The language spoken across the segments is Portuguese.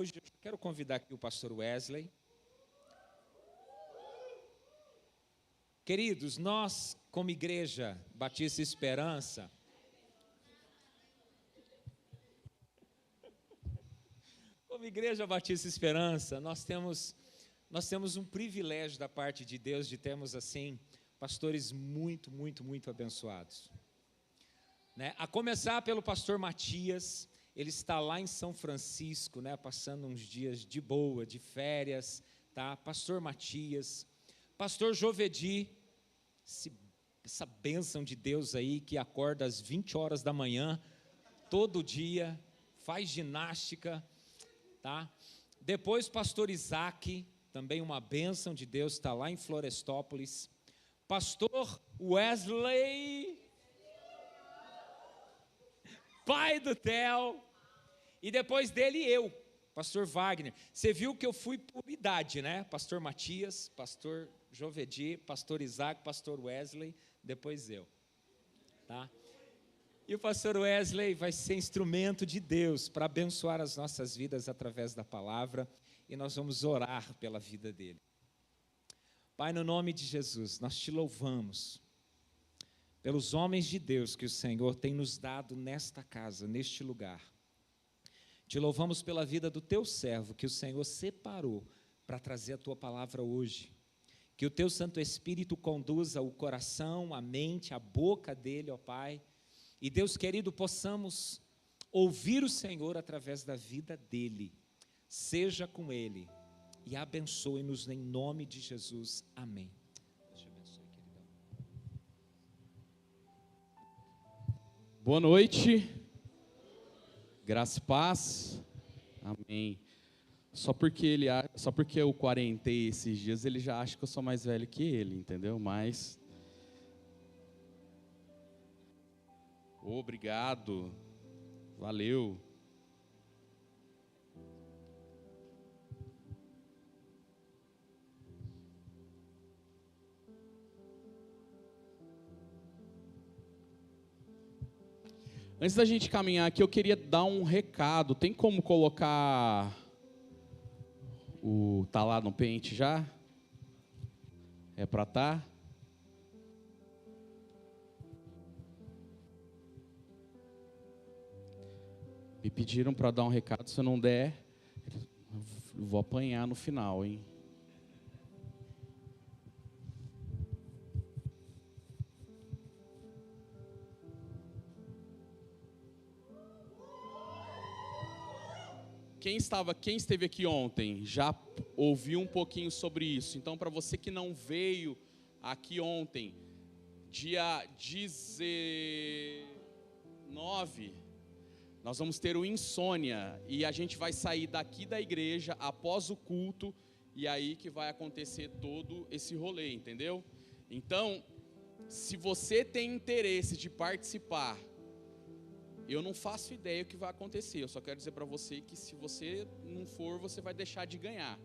Hoje eu quero convidar aqui o pastor Wesley. Queridos, nós, como Igreja Batista Esperança, nós temos um privilégio da parte de Deus de termos, assim, pastores muito abençoados. Né? A começar pelo pastor Matias, ele está lá em São Francisco, né, passando uns dias de boa, de férias, tá? Pastor Matias, pastor Jovedi, essa bênção de Deus aí, que acorda às 20 horas da manhã, todo dia, faz ginástica, tá? Depois pastor Isaac, também uma bênção de Deus, está lá em Florestópolis. Pastor Wesley, pai do Theo, e depois dele eu, pastor Wagner. Você viu que eu fui por idade, né? Pastor Matias, pastor Jovedi, pastor Isaac, pastor Wesley, depois eu, tá? E o pastor Wesley vai ser instrumento de Deus para abençoar as nossas vidas através da palavra, e nós vamos orar pela vida dele. Pai, no nome de Jesus, nós te louvamos pelos homens de Deus que o Senhor tem nos dado nesta casa, neste lugar. Te louvamos pela vida do teu servo, que o Senhor separou para trazer a tua palavra hoje. Que o teu Santo Espírito conduza o coração, a mente, a boca dele, ó Pai. E Deus querido, possamos ouvir o Senhor através da vida dele. Seja com ele e abençoe-nos em nome de Jesus. Amém. Deus te abençoe, queridão. Boa noite, graça e paz, amém. Só porque eu quarentei esses dias, ele já acha que eu sou mais velho que ele, entendeu? Mas, obrigado, valeu. Antes da gente caminhar aqui, eu queria dar um recado. Tem como colocar o tá lá no pente já? É para tá? Me pediram para dar um recado, se eu não der, eu vou apanhar no final, hein? Quem esteve aqui ontem já ouviu um pouquinho sobre isso. Então, para você que não veio aqui ontem, dia 19, nós vamos ter o Insônia. E a gente vai sair daqui da igreja após o culto. E aí que vai acontecer todo esse rolê, entendeu? Então, se você tem interesse de participar, eu não faço ideia o que vai acontecer. Eu só quero dizer para você que se você não for, você vai deixar de ganhar.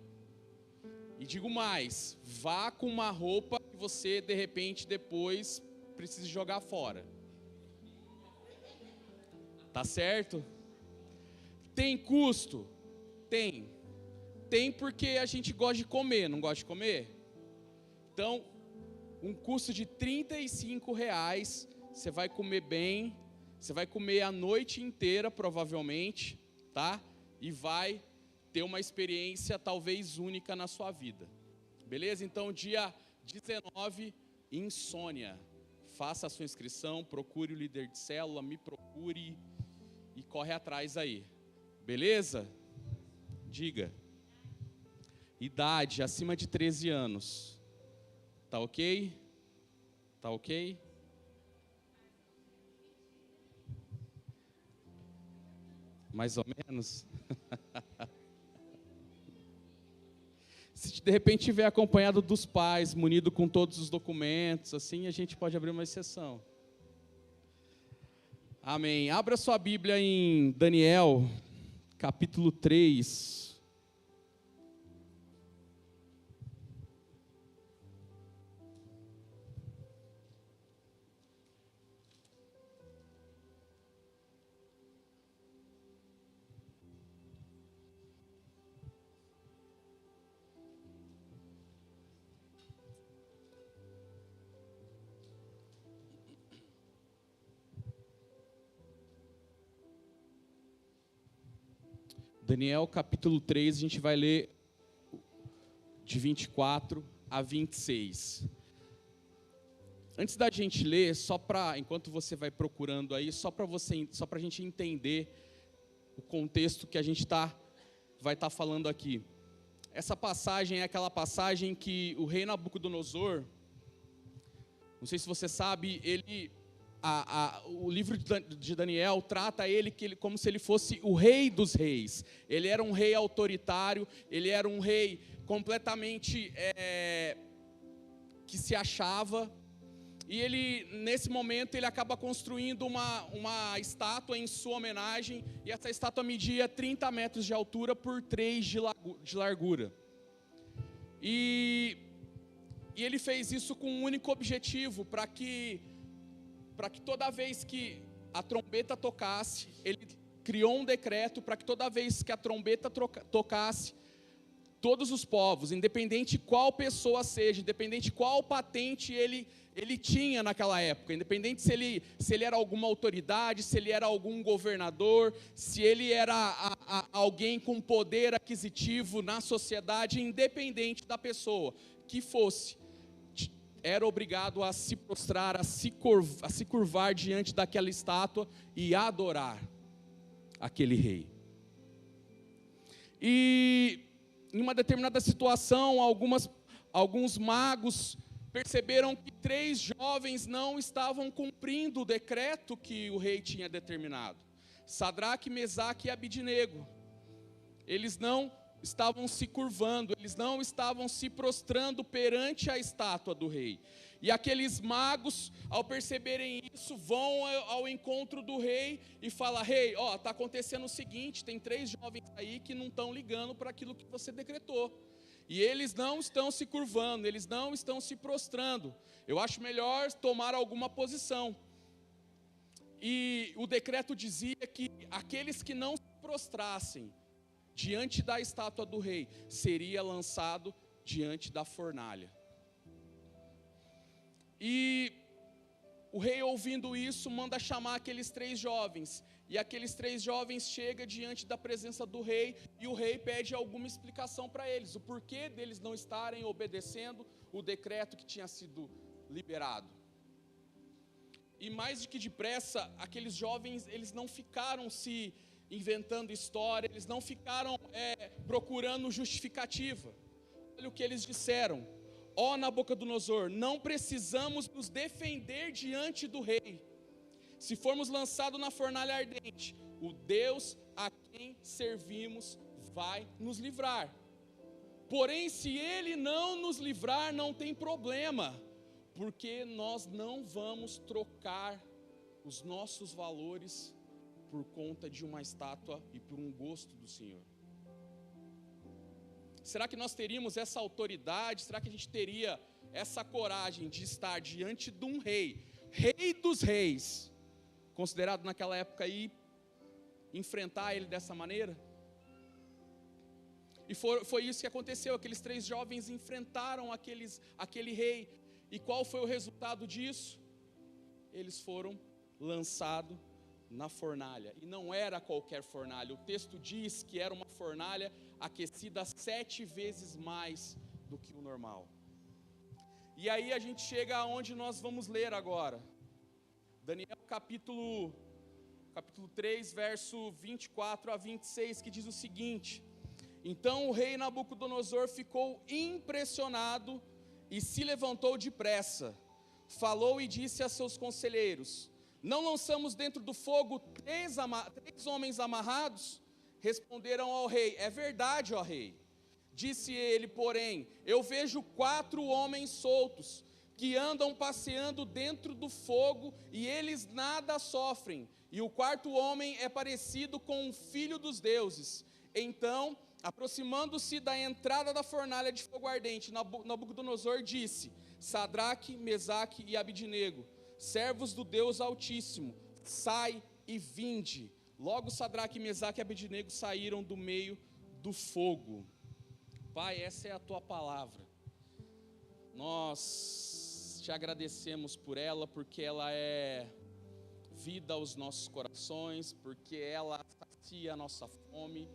E digo mais, vá com uma roupa que você, de repente, depois precise jogar fora. Tá certo? Tem custo? Tem. Tem porque a gente gosta de comer, não gosta de comer? Então, um custo de R$35, você vai comer bem. Você vai comer a noite inteira, provavelmente, tá? E vai ter uma experiência talvez única na sua vida. Beleza? Então, dia 19, Insônia. Faça a sua inscrição, procure o líder de célula, me procure e corre atrás aí. Beleza? Diga. Idade acima de 13 anos. Tá ok? Tá ok? Mais ou menos. Se de repente estiver acompanhado dos pais, munido com todos os documentos, assim a gente pode abrir uma exceção. Amém. Abra sua Bíblia em Daniel, capítulo 3. Daniel capítulo 3, a gente vai ler de 24 a 26. Antes da gente ler, enquanto você vai procurando aí, só para a gente entender o contexto que a gente vai estar falando aqui. Essa passagem é aquela passagem que o rei Nabucodonosor, não sei se você sabe, o livro de Daniel trata ele como se ele fosse o rei dos reis. Ele era um rei autoritário, ele era um rei completamente que se achava. E ele, nesse momento, ele acaba construindo uma estátua em sua homenagem, e essa estátua media 30 metros de altura por 3 de largura. E ele fez isso com um único objetivo, para que toda vez que a trombeta tocasse, ele criou um decreto para que toda vez que a trombeta tocasse, todos os povos, independente qual pessoa seja, independente qual patente ele tinha naquela época, independente se ele era alguma autoridade, se ele era algum governador, se ele era alguém com poder aquisitivo na sociedade, independente da pessoa que fosse, era obrigado a se prostrar, a se curvar diante daquela estátua e adorar aquele rei. E em uma determinada situação, alguns magos perceberam que 3 jovens não estavam cumprindo o decreto que o rei tinha determinado. Sadraque, Mesaque e Abidnego. Eles não estavam se curvando, eles não estavam se prostrando perante a estátua do rei. E aqueles magos, ao perceberem isso, vão ao encontro do rei e falam: rei, está acontecendo o seguinte, tem 3 jovens aí que não estão ligando para aquilo que você decretou. E eles não estão se curvando, eles não estão se prostrando. Eu acho melhor tomar alguma posição. E o decreto dizia que aqueles que não se prostrassem diante da estátua do rei, seria lançado diante da fornalha. E o rei, ouvindo isso, manda chamar aqueles 3 jovens. E aqueles 3 jovens chegam diante da presença do rei, e o rei pede alguma explicação para eles, o porquê deles não estarem obedecendo o decreto que tinha sido liberado. E mais do que depressa, aqueles jovens, eles não ficaram se inventando história, eles não ficaram procurando justificativa. Olha o que eles disseram: ó Nabucodonosor, não precisamos nos defender diante do rei. Se formos lançados na fornalha ardente, o Deus a quem servimos vai nos livrar. Porém, se Ele não nos livrar, não tem problema, porque nós não vamos trocar os nossos valores por conta de uma estátua e por um gosto do Senhor. Será que nós teríamos essa autoridade? Será que a gente teria essa coragem de estar diante de um rei, rei dos reis, considerado naquela época, e enfrentar ele dessa maneira? E foi isso que aconteceu. Aqueles 3 jovens enfrentaram aquele rei. E qual foi o resultado disso? Eles foram lançados na fornalha. E não era qualquer fornalha. O texto diz que era uma fornalha aquecida 7 vezes mais do que o normal. E aí a gente chega aonde nós vamos ler agora. Daniel capítulo 3, verso 24 a 26, que diz o seguinte: então o rei Nabucodonosor ficou impressionado e se levantou depressa, falou e disse a seus conselheiros: não lançamos dentro do fogo 3 homens amarrados? Responderam ao rei: é verdade, ó rei. Disse ele, porém: eu vejo 4 homens soltos, que andam passeando dentro do fogo, e eles nada sofrem. E o 4º homem é parecido com um filho dos deuses. Então, aproximando-se da entrada da fornalha de fogo ardente, Nabucodonosor disse: Sadraque, Mesaque e Abidnego, servos do Deus Altíssimo, sai e vinde. Logo Sadraque, Mesaque e Abidnego saíram do meio do fogo. Pai, essa é a tua palavra. Nós te agradecemos por ela, porque ela é vida aos nossos corações, porque ela sacia a nossa fome,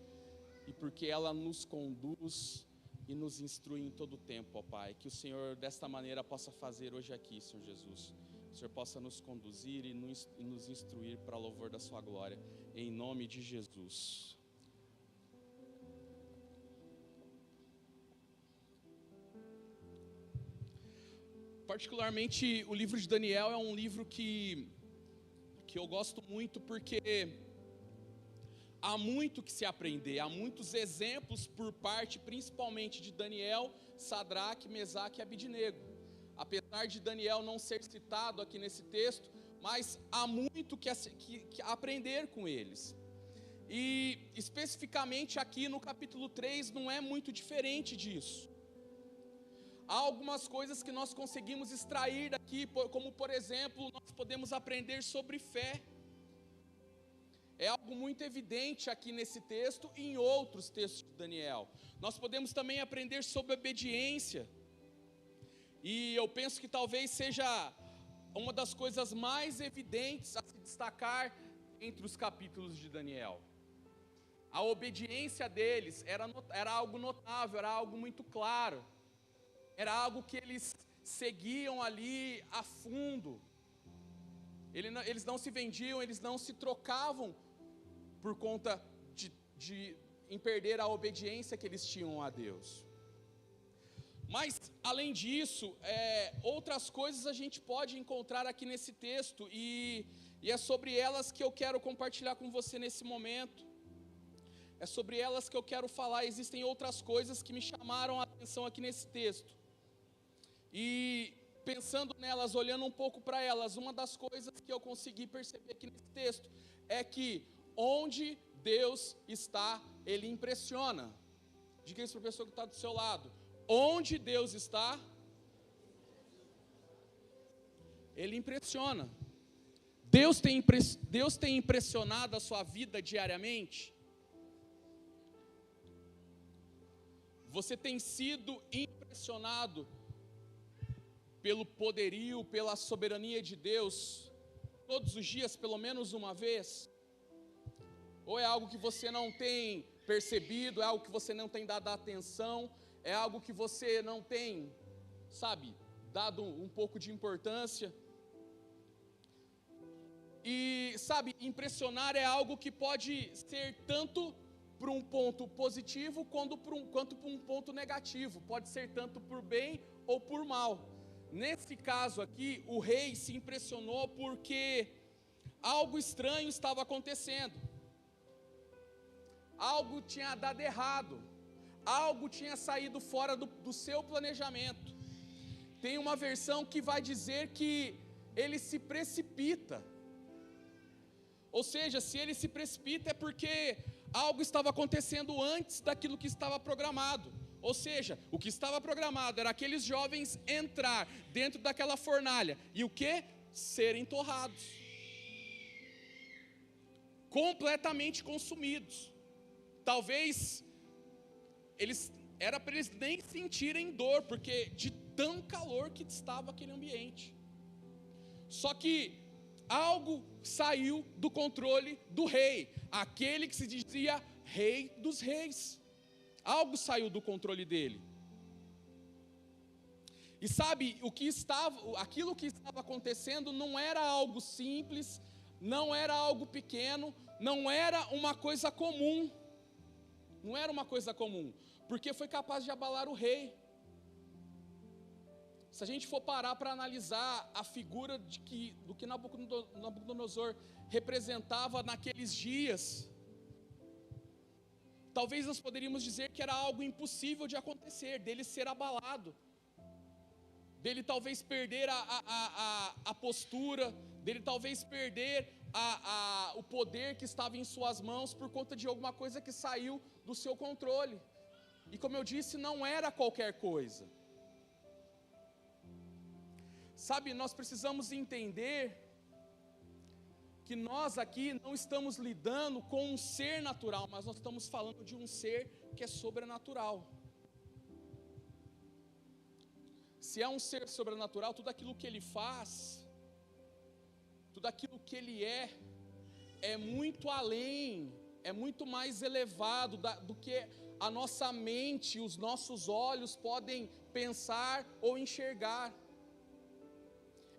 e porque ela nos conduz e nos instrui em todo o tempo, ó Pai. Que o Senhor desta maneira possa fazer hoje aqui, Senhor Jesus. Que o Senhor possa nos conduzir e nos instruir para louvor da sua glória, em nome de Jesus. Particularmente, o livro de Daniel é um livro que eu gosto muito, porque há muito que se aprender, há muitos exemplos por parte, principalmente de Daniel, Sadraque, Mesaque e Abidnego. Apesar de Daniel não ser citado aqui nesse texto, mas há muito que aprender com eles. E especificamente aqui no capítulo 3 não é muito diferente disso. Há algumas coisas que nós conseguimos extrair daqui, como por exemplo, nós podemos aprender sobre fé. É algo muito evidente aqui nesse texto e em outros textos de Daniel. Nós podemos também aprender sobre obediência. E eu penso que talvez seja uma das coisas mais evidentes a se destacar entre os capítulos de Daniel. A obediência deles era algo notável, era algo muito claro. Era algo que eles seguiam ali a fundo. Eles não se vendiam, eles não se trocavam por conta em perder a obediência que eles tinham a Deus. Mas, além disso, outras coisas a gente pode encontrar aqui nesse texto, e é sobre elas que eu quero compartilhar com você nesse momento. É sobre elas que eu quero falar. Existem outras coisas que me chamaram a atenção aqui nesse texto. E pensando nelas, olhando um pouco para elas, uma das coisas que eu consegui perceber aqui nesse texto é que onde Deus está, Ele impressiona. Diga isso para a pessoa que está do seu lado. Onde Deus está, Ele impressiona. Deus tem impressionado a sua vida diariamente? Você tem sido impressionado pelo poderio, pela soberania de Deus, todos os dias, pelo menos uma vez? Ou é algo que você não tem percebido, é algo que você não tem dado atenção, é algo que você não tem, dado um pouco de importância? E, impressionar é algo que pode ser tanto para um ponto positivo, quanto para um ponto negativo, pode ser tanto por bem ou por mal. Nesse caso aqui, o rei se impressionou porque algo estranho estava acontecendo. Algo tinha dado errado. Algo tinha saído fora do seu planejamento. Tem uma versão que vai dizer que ele se precipita. Ou seja, se ele se precipita é porque algo estava acontecendo antes daquilo que estava programado. Ou seja, o que estava programado era aqueles jovens entrar dentro daquela fornalha e o que? Serem torrados. Completamente consumidos. Talvez era para eles nem sentirem dor, porque de tão calor que estava aquele ambiente. Só que algo saiu do controle do rei, aquele que se dizia rei dos reis. Algo saiu do controle dele. E aquilo que estava acontecendo não era algo simples, não era algo pequeno, não era uma coisa comum. Não era uma coisa comum, porque foi capaz de abalar o rei. Se a gente for parar para analisar a figura do que Nabucodonosor representava naqueles dias, talvez nós poderíamos dizer que era algo impossível de acontecer, dele ser abalado, dele talvez perder a postura, dele talvez perder o poder que estava em suas mãos por conta de alguma coisa que saiu do seu controle. E como eu disse, não era qualquer coisa. Nós precisamos entender que nós aqui não estamos lidando com um ser natural, mas nós estamos falando de um ser que é sobrenatural. Se é um ser sobrenatural, tudo aquilo que ele faz, tudo aquilo que ele é muito além é muito mais elevado do que a nossa mente, os nossos olhos podem pensar ou enxergar.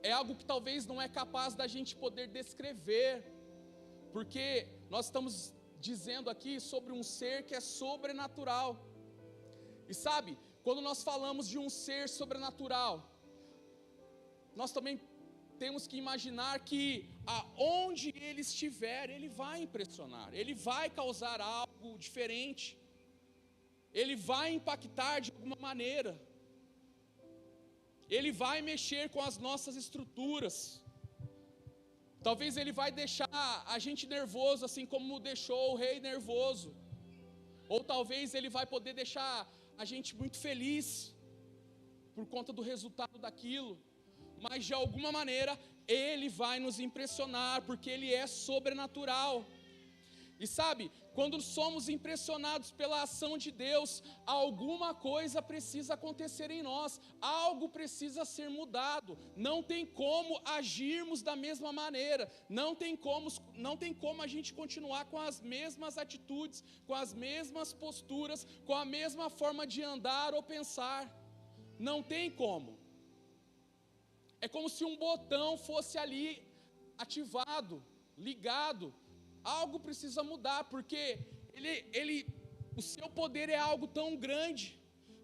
É algo que talvez não é capaz da gente poder descrever, porque nós estamos dizendo aqui sobre um ser que é sobrenatural. E sabe, quando nós falamos de um ser sobrenatural, nós também temos que imaginar que aonde ele estiver, ele vai impressionar, ele vai causar algo diferente, ele vai impactar de alguma maneira, ele vai mexer com as nossas estruturas. Talvez ele vai deixar a gente nervoso, assim como deixou o rei nervoso, ou talvez ele vai poder deixar a gente muito feliz por conta do resultado daquilo. Mas de alguma maneira ele vai nos impressionar, porque ele é sobrenatural. E sabe, quando somos impressionados pela ação de Deus, alguma coisa precisa acontecer em nós, algo precisa ser mudado. Não tem como agirmos da mesma maneira, não tem como a gente continuar com as mesmas atitudes, com as mesmas posturas, com a mesma forma de andar ou pensar. Não tem como. É como se um botão fosse ali ativado, ligado. Algo precisa mudar, porque o seu poder é algo tão grande,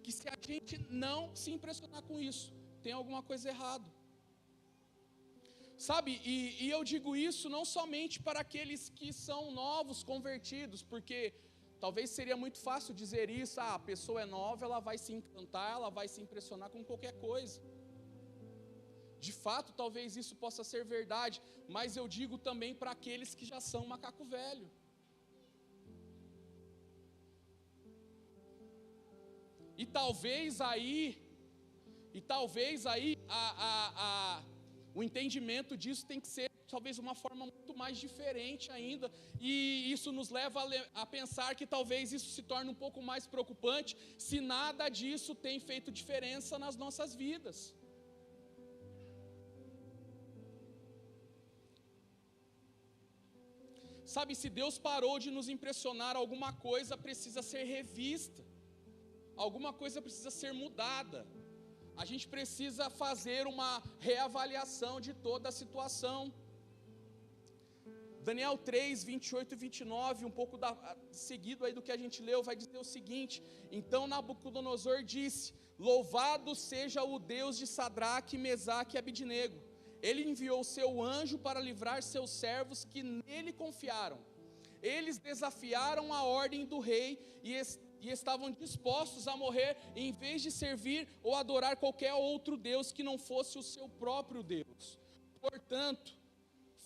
que se a gente não se impressionar com isso, tem alguma coisa errada. Sabe, e eu digo isso não somente para aqueles que são novos, convertidos, porque talvez seria muito fácil dizer isso, a pessoa é nova, ela vai se encantar, ela vai se impressionar com qualquer coisa. De fato, talvez isso possa ser verdade, mas eu digo também para aqueles que já são macaco velho. E talvez aí o entendimento disso tem que ser talvez uma forma muito mais diferente ainda, e isso nos leva a pensar que talvez isso se torne um pouco mais preocupante, se nada disso tem feito diferença nas nossas vidas. Sabe, se Deus parou de nos impressionar, alguma coisa precisa ser revista, alguma coisa precisa ser mudada. A gente precisa fazer uma reavaliação de toda a situação. Daniel 3, 28 e 29, um pouco seguido aí do que a gente leu, vai dizer o seguinte: então Nabucodonosor disse: louvado seja o Deus de Sadraque, Mesaque e Abidnego. Ele enviou seu anjo para livrar seus servos que nele confiaram. Eles desafiaram a ordem do rei e estavam dispostos a morrer em vez de servir ou adorar qualquer outro Deus que não fosse o seu próprio Deus. Portanto,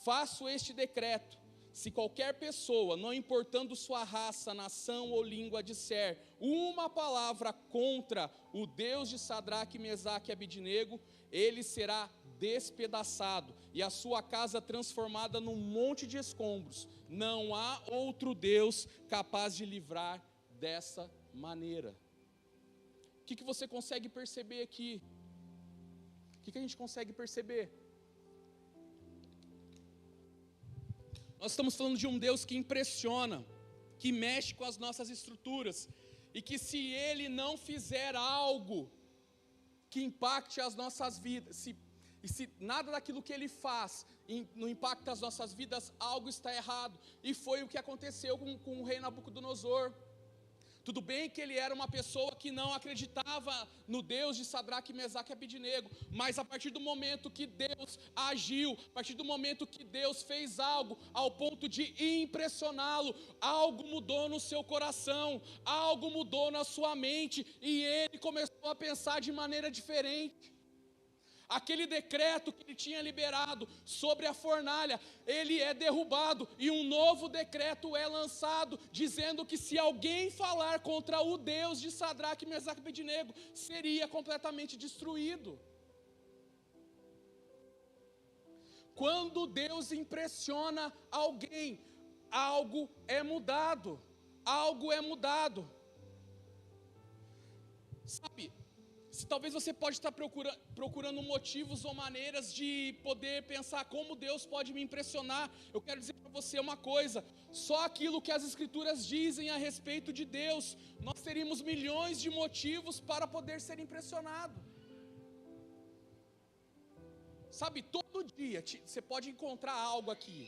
faço este decreto: se qualquer pessoa, não importando sua raça, nação ou língua, disser uma palavra contra o Deus de Sadraque, Mesaque e Abidnego, ele será despedaçado e a sua casa transformada num monte de escombros. Não há outro Deus capaz de livrar dessa maneira. O que você consegue perceber aqui? O que a gente consegue perceber? Nós estamos falando de um Deus que impressiona, que mexe com as nossas estruturas, e que se Ele não fizer algo que impacte as nossas vidas, e se nada daquilo que Ele faz não impacta as nossas vidas, algo está errado. E foi o que aconteceu com o rei Nabucodonosor. Tudo bem que ele era uma pessoa que não acreditava no Deus de Sadraque, Mesaque e Abidnego, mas a partir do momento que Deus agiu, a partir do momento que Deus fez algo ao ponto de impressioná-lo, algo mudou no seu coração, algo mudou na sua mente, e ele começou a pensar de maneira diferente. Aquele decreto que ele tinha liberado sobre a fornalha, ele é derrubado, e um novo decreto é lançado, dizendo que se alguém falar contra o Deus de Sadraque, Mesaque e Abidnego, seria completamente destruído. Quando Deus impressiona alguém, algo é mudado, algo é mudado. Sabe, se talvez você pode estar procurando motivos ou maneiras de poder pensar como Deus pode me impressionar. Eu quero dizer para você uma coisa: só aquilo que as Escrituras dizem a respeito de Deus, nós teríamos milhões de motivos para poder ser impressionado. Sabe, todo dia você pode encontrar algo aqui.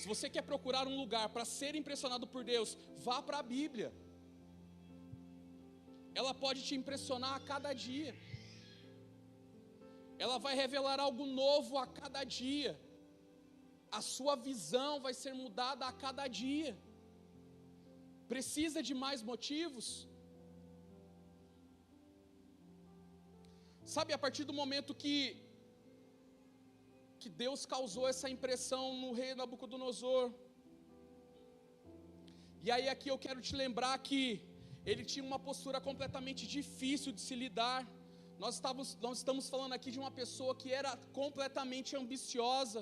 Se você quer procurar um lugar para ser impressionado por Deus, vá para a Bíblia. Ela pode te impressionar a cada dia. Ela vai revelar algo novo a cada dia. A sua visão vai ser mudada a cada dia. Precisa de mais motivos? Sabe, a partir do momento que Deus causou essa impressão no rei Nabucodonosor, e aí aqui eu quero te lembrar que ele tinha uma postura completamente difícil de se lidar. Nós estamos falando aqui de uma pessoa que era completamente ambiciosa,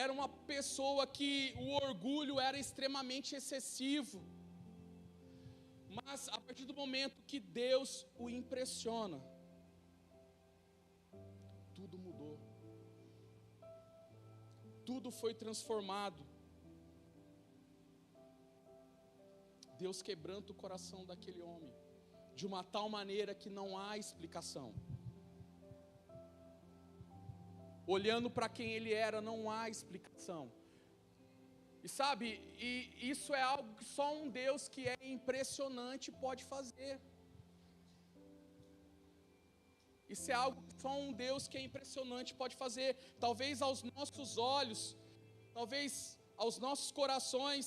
era uma pessoa que o orgulho era extremamente excessivo. Mas a partir do momento que Deus o impressiona, tudo mudou. Tudo foi transformado. Deus quebranta o coração daquele homem de uma tal maneira que não há explicação. Olhando para quem ele era, não há explicação. E sabe, isso é algo que só um Deus que é impressionante pode fazer. Isso é algo que só um Deus que é impressionante pode fazer. Talvez aos nossos olhos, talvez aos nossos corações,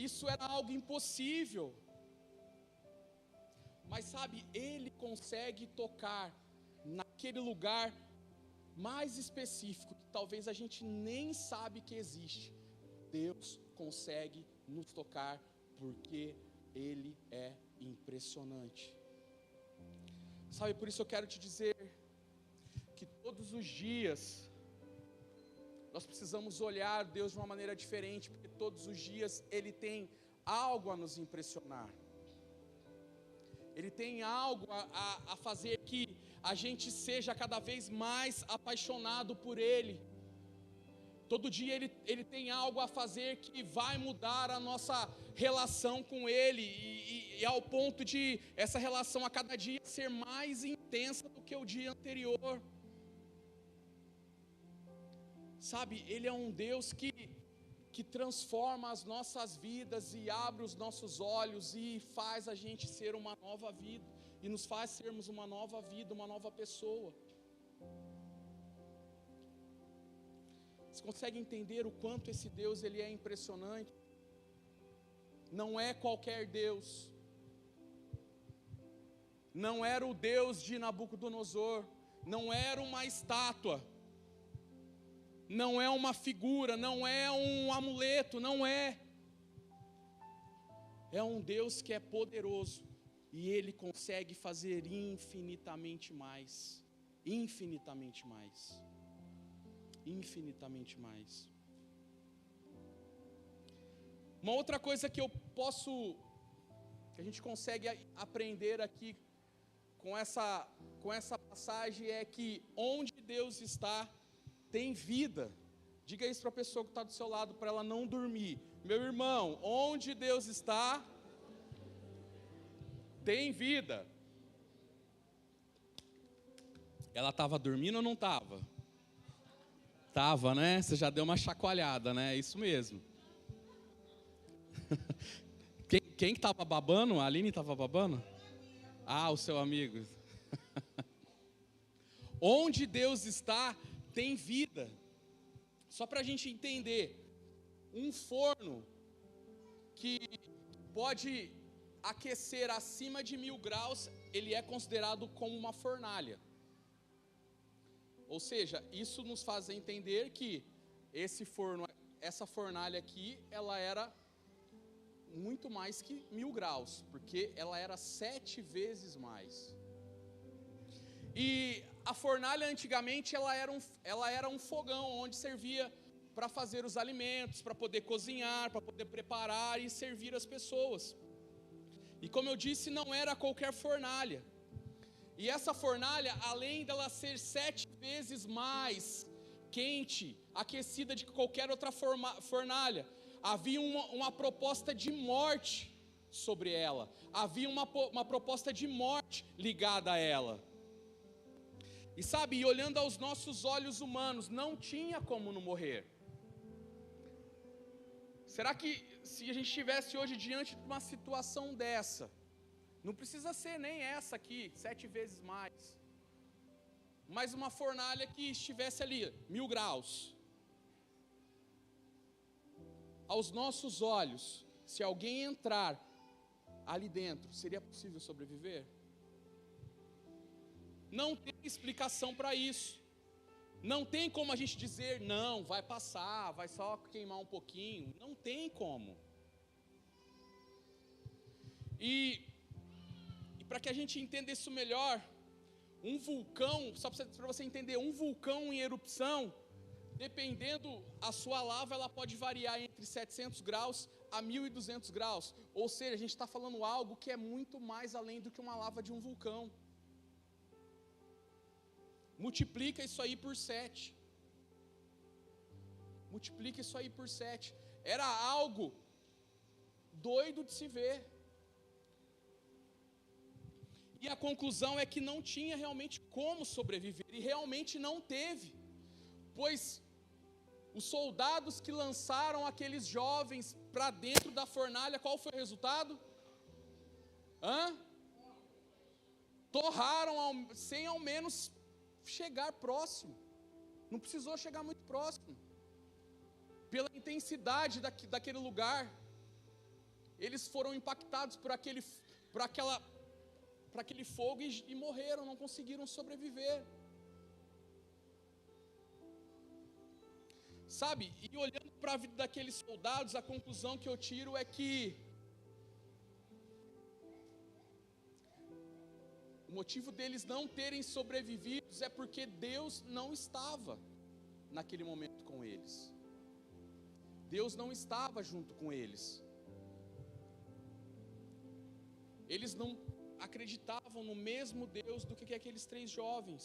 isso era algo impossível. Mas sabe, Ele consegue tocar naquele lugar mais específico, que talvez a gente nem sabe que existe. Deus consegue nos tocar, porque Ele é impressionante. Sabe, por isso eu quero te dizer que todos os dias nós precisamos olhar Deus de uma maneira diferente, porque todos os dias Ele tem algo a nos impressionar. Ele tem algo a fazer que a gente seja cada vez mais apaixonado por Ele. Todo dia Ele tem algo a fazer que vai mudar a nossa relação com Ele, e ao ponto de essa relação a cada dia ser mais intensa do que o dia anterior. Sabe, Ele é um Deus que transforma as nossas vidas e abre os nossos olhos e faz a gente ser uma nova vida, e nos faz sermos uma nova vida, uma nova pessoa. Você consegue entender o quanto esse Deus ele é impressionante? Não é qualquer Deus. Não era o Deus de Nabucodonosor. Não era uma estátua. Não é uma figura. Não é um amuleto. Não é. É um Deus que é poderoso. E Ele consegue fazer infinitamente mais. Infinitamente mais. Infinitamente mais. Uma outra coisa que que a gente consegue aprender aqui com essa passagem é que onde Deus está, tem vida. Diga isso para a pessoa que está do seu lado, para ela não dormir. Meu irmão, onde Deus está, tem vida. Ela estava dormindo ou não estava? Tava, né? Você já deu uma chacoalhada, né? É isso mesmo. Quem estava babando? A Aline estava babando? Ah, o seu amigo. Onde Deus está, tem vida. Só para a gente entender, um forno que pode aquecer acima de 1000 graus, ele é considerado como uma fornalha. Ou seja, isso nos faz entender que essa fornalha aqui, ela era muito mais que 1000 graus, porque ela era 7 vezes mais. E a fornalha antigamente, ela era um fogão, onde servia para fazer os alimentos, para poder cozinhar, para poder preparar e servir as pessoas. E como eu disse, não era qualquer fornalha. E essa fornalha, além dela ser 7 vezes mais quente, aquecida de qualquer outra fornalha, havia uma proposta de morte sobre ela. Havia uma proposta de morte ligada a ela. E sabe, olhando aos nossos olhos humanos, não tinha como não morrer. Será que se a gente estivesse hoje diante de uma situação dessa, não precisa ser nem essa aqui, 7 vezes mais, mas uma fornalha que estivesse ali, 1000 graus, aos nossos olhos, se alguém entrar ali dentro, seria possível sobreviver? Não tem explicação para isso. Não tem como a gente dizer, não, vai passar, vai só queimar um pouquinho. Não tem como. E para que a gente entenda isso melhor, um vulcão, só para você entender, um vulcão em erupção, dependendo a sua lava, ela pode variar entre 700 graus a 1200 graus. Ou seja, a gente está falando algo que é muito mais além do que uma lava de um vulcão. Multiplica isso aí por 7. Multiplica isso aí por 7. Era algo doido de se ver. E a conclusão é que não tinha realmente como sobreviver. E realmente não teve. Pois os soldados que lançaram aqueles jovens para dentro da fornalha, qual foi o resultado? Torraram sem ao menos chegar próximo. Não precisou chegar muito próximo. Pela intensidade daquele lugar, eles foram impactados por aquele fogo e morreram, não conseguiram sobreviver. Sabe, e olhando para a vida daqueles soldados, a conclusão que eu tiro é que o motivo deles não terem sobrevivido é porque Deus não estava naquele momento com eles. Deus não estava junto com eles. Eles não acreditavam no mesmo Deus do que aqueles 3 jovens.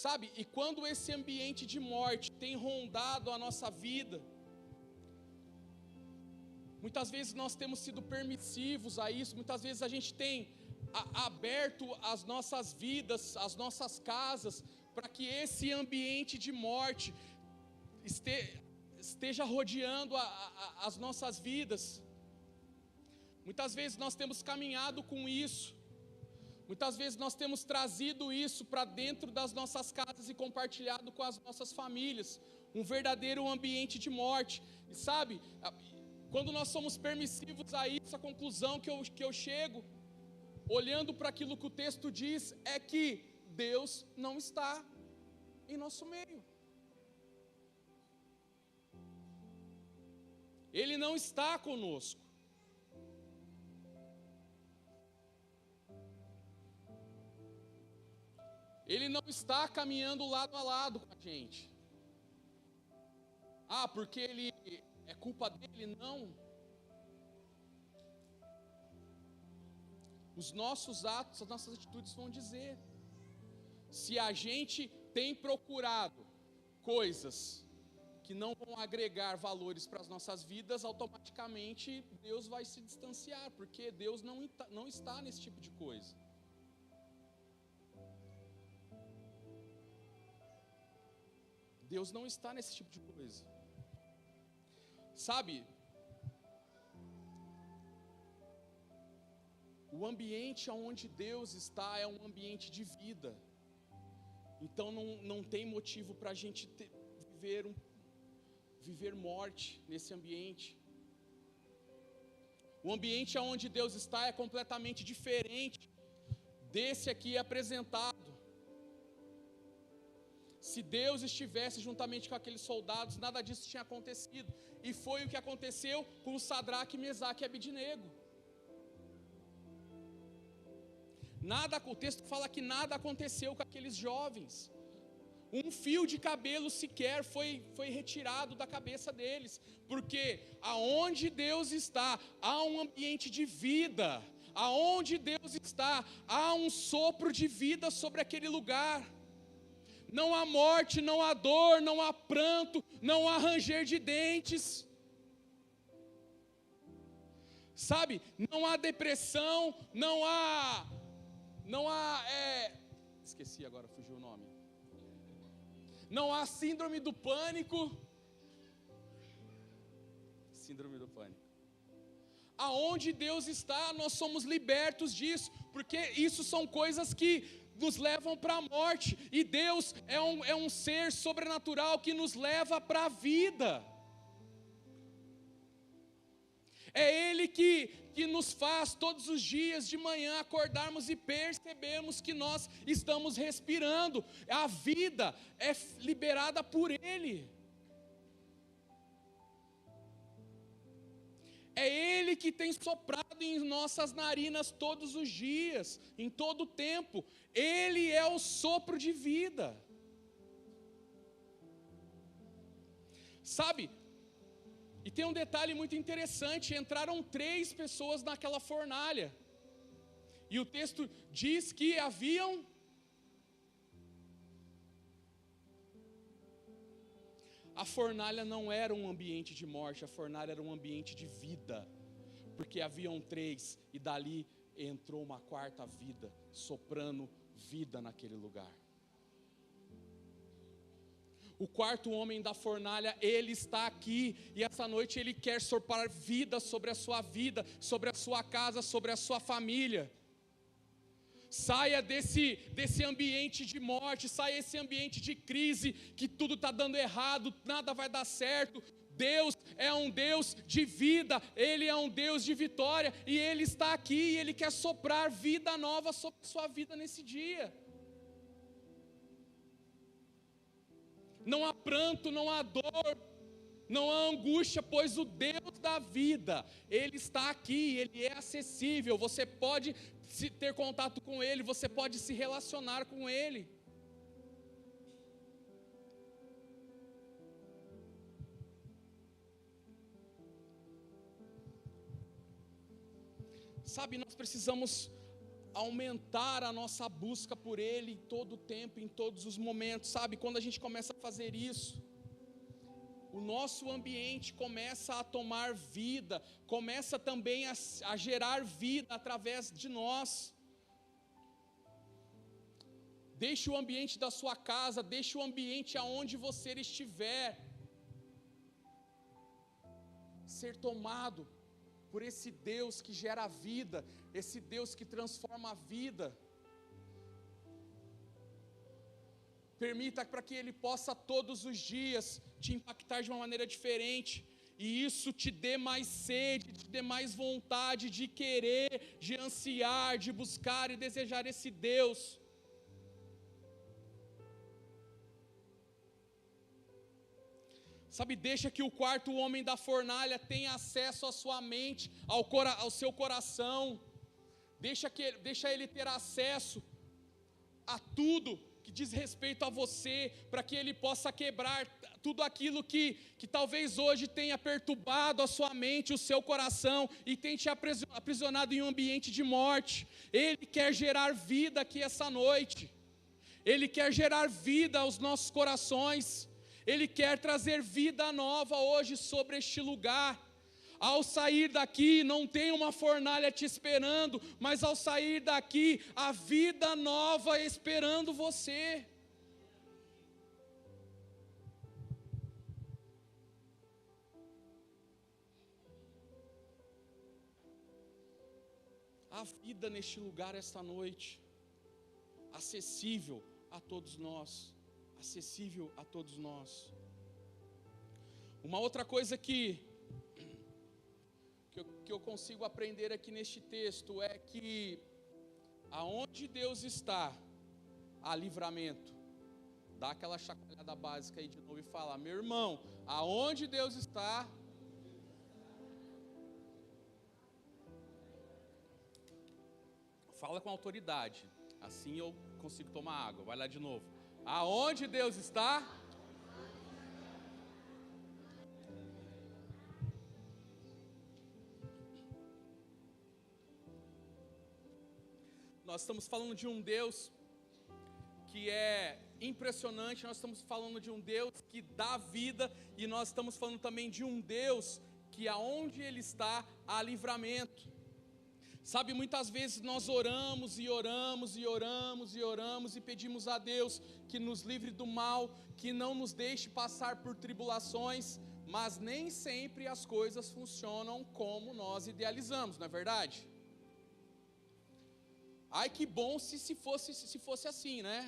Sabe, e quando esse ambiente de morte tem rondado a nossa vida, muitas vezes nós temos sido permissivos a isso, muitas vezes a gente tem aberto as nossas vidas, as nossas casas, para que esse ambiente de morte esteja rodeando as nossas vidas. Muitas vezes nós temos caminhado com isso, muitas vezes nós temos trazido isso para dentro das nossas casas e compartilhado com as nossas famílias, um verdadeiro ambiente de morte. E sabe, quando nós somos permissivos a isso, a conclusão que eu chego, olhando para aquilo que o texto diz, é que Deus não está em nosso meio. Ele não está conosco. Ele não está caminhando lado a lado com a gente. Porque ele é culpa dele? Não. Os nossos atos, as nossas atitudes vão dizer. Se a gente tem procurado coisas que não vão agregar valores para as nossas vidas, automaticamente Deus vai se distanciar, porque Deus não está nesse tipo de coisa. Deus não está nesse tipo de coisa. Sabe, o ambiente onde Deus está é um ambiente de vida. Então não tem motivo para a gente viver morte nesse ambiente. O ambiente onde Deus está é completamente diferente desse aqui apresentado. Se Deus estivesse juntamente com aqueles soldados, nada disso tinha acontecido. E foi o que aconteceu com Sadraque, Mesaque e Abednego. O texto fala que nada aconteceu com aqueles jovens. Um fio de cabelo sequer foi retirado da cabeça deles. Porque aonde Deus está, há um ambiente de vida, aonde Deus está, há um sopro de vida sobre aquele lugar. Não há morte, não há dor, não há pranto, não há ranger de dentes. Sabe, não há depressão, não há, esqueci agora, fugiu o nome. Não há síndrome do pânico. Síndrome do pânico. Aonde Deus está, nós somos libertos disso, porque isso são coisas que nos levam para a morte, e Deus é um ser sobrenatural que nos leva para a vida. É Ele que nos faz todos os dias de manhã acordarmos e percebermos que nós estamos respirando. A vida é liberada por Ele. É Ele que tem soprado em nossas narinas todos os dias, em todo o tempo. Ele é o sopro de vida. Sabe? E tem um detalhe muito interessante: entraram 3 pessoas naquela fornalha. E o texto diz que haviam a fornalha não era um ambiente de morte, a fornalha era um ambiente de vida, porque haviam 3, e dali entrou uma 4ª vida, soprando vida naquele lugar. O 4º homem da fornalha, ele está aqui, e essa noite ele quer soprar vida sobre a sua vida, sobre a sua casa, sobre a sua família. Saia desse ambiente de morte, saia desse ambiente de crise, que tudo está dando errado, nada vai dar certo. Deus é um Deus de vida, Ele é um Deus de vitória, e Ele está aqui, e Ele quer soprar vida nova sobre a sua vida nesse dia. Não há pranto, não há dor, não há angústia, pois o Deus da vida, Ele está aqui, Ele é acessível, você pode ter contato com Ele, você pode se relacionar com Ele. Sabe, nós precisamos aumentar a nossa busca por Ele em todo o tempo, em todos os momentos, sabe? Quando a gente começa a fazer isso, o nosso ambiente começa a tomar vida, começa também a gerar vida através de nós. Deixe o ambiente da sua casa, deixe o ambiente aonde você estiver ser tomado por esse Deus que gera vida, esse Deus que transforma a vida. Permita para que Ele possa todos os dias te impactar de uma maneira diferente, e isso te dê mais sede, te dê mais vontade de querer, de ansiar, de buscar e desejar esse Deus. Sabe, deixa que o 4º homem da fornalha tenha acesso à sua mente, ao seu coração. Deixa ele ter acesso a tudo que diz respeito a você, para que ele possa quebrar tudo aquilo que talvez hoje tenha perturbado a sua mente, o seu coração, e tenha te aprisionado em um ambiente de morte. Ele quer gerar vida aqui essa noite. Ele quer gerar vida aos nossos corações. Ele quer trazer vida nova hoje sobre este lugar. Ao sair daqui, não tem uma fornalha te esperando, mas ao sair daqui, a vida nova esperando você. A vida neste lugar esta noite, acessível a todos nós. Acessível a todos nós. Uma outra coisa que eu consigo aprender aqui neste texto é que aonde Deus está, há livramento. Dá aquela chacoalhada básica aí de novo e fala: meu irmão, aonde Deus está, fala com autoridade, assim eu consigo tomar água. Vai lá de novo. Aonde Deus está, nós estamos falando de um Deus que é impressionante, nós estamos falando de um Deus que dá vida, e nós estamos falando também de um Deus que aonde Ele está, há livramento. Sabe, muitas vezes nós oramos e oramos e oramos e oramos e pedimos a Deus que nos livre do mal, que não nos deixe passar por tribulações, mas nem sempre as coisas funcionam como nós idealizamos, não é verdade? Ai, que bom se fosse assim, né?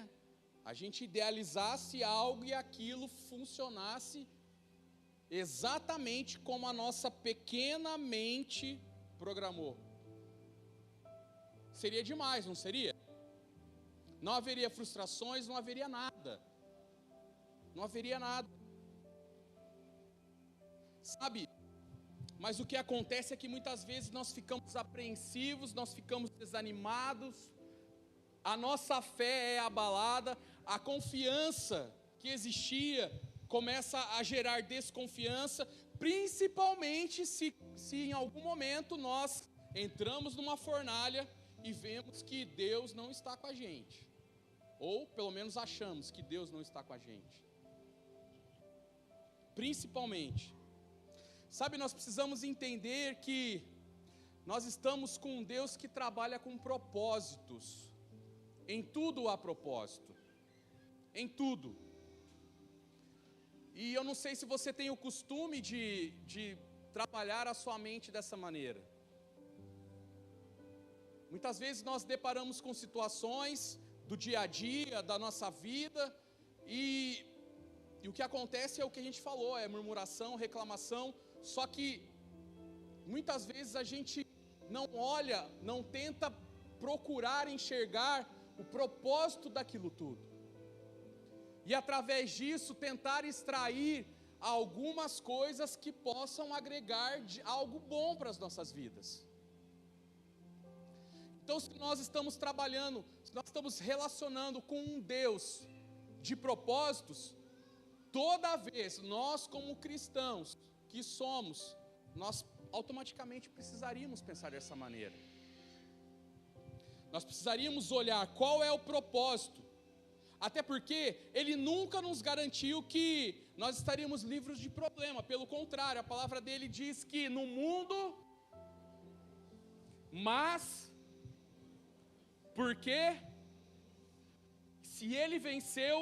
A gente idealizasse algo e aquilo funcionasse exatamente como a nossa pequena mente programou. Seria demais, não seria? Não haveria frustrações, não haveria nada. Não haveria nada. Sabe? Mas o que acontece é que muitas vezes nós ficamos apreensivos, nós ficamos desanimados, a nossa fé é abalada, a confiança que existia começa a gerar desconfiança, principalmente se em algum momento nós entramos numa fornalha e vemos que Deus não está com a gente, ou pelo menos achamos que Deus não está com a gente. Principalmente, sabe, nós precisamos entender que nós estamos com um Deus que trabalha com propósitos. Em tudo há propósito, em tudo. E eu não sei se você tem o costume de trabalhar a sua mente dessa maneira. Muitas vezes nós deparamos com situações do dia a dia, da nossa vida, e o que acontece é o que a gente falou, é murmuração, reclamação, só que muitas vezes a gente não olha, não tenta procurar enxergar o propósito daquilo tudo. E através disso tentar extrair algumas coisas que possam agregar algo bom para as nossas vidas. Então, se nós estamos trabalhando, se nós estamos relacionando com um Deus de propósitos, toda vez nós como cristãos que somos, nós automaticamente precisaríamos pensar dessa maneira. Nós precisaríamos olhar qual é o propósito, até porque Ele nunca nos garantiu que nós estaríamos livres de problema, pelo contrário, a palavra dele diz que no mundo, mas, porque se Ele venceu,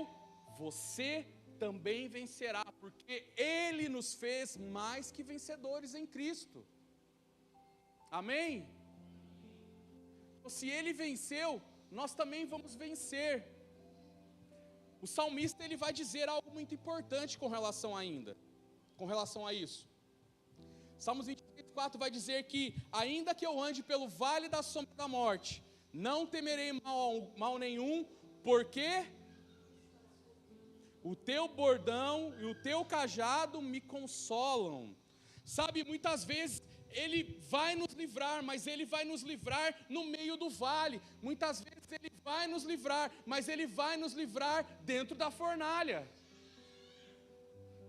você também vencerá, porque Ele nos fez mais que vencedores em Cristo, amém? Se Ele venceu, nós também vamos vencer. O salmista ele vai dizer algo muito importante com relação a isso. Salmos 23:4 vai dizer que ainda que eu ande pelo vale da sombra da morte, não temerei mal nenhum, porque o teu bordão e o teu cajado me consolam. Sabe, muitas vezes Ele vai nos livrar, mas Ele vai nos livrar no meio do vale. Muitas vezes Ele vai nos livrar, mas Ele vai nos livrar dentro da fornalha.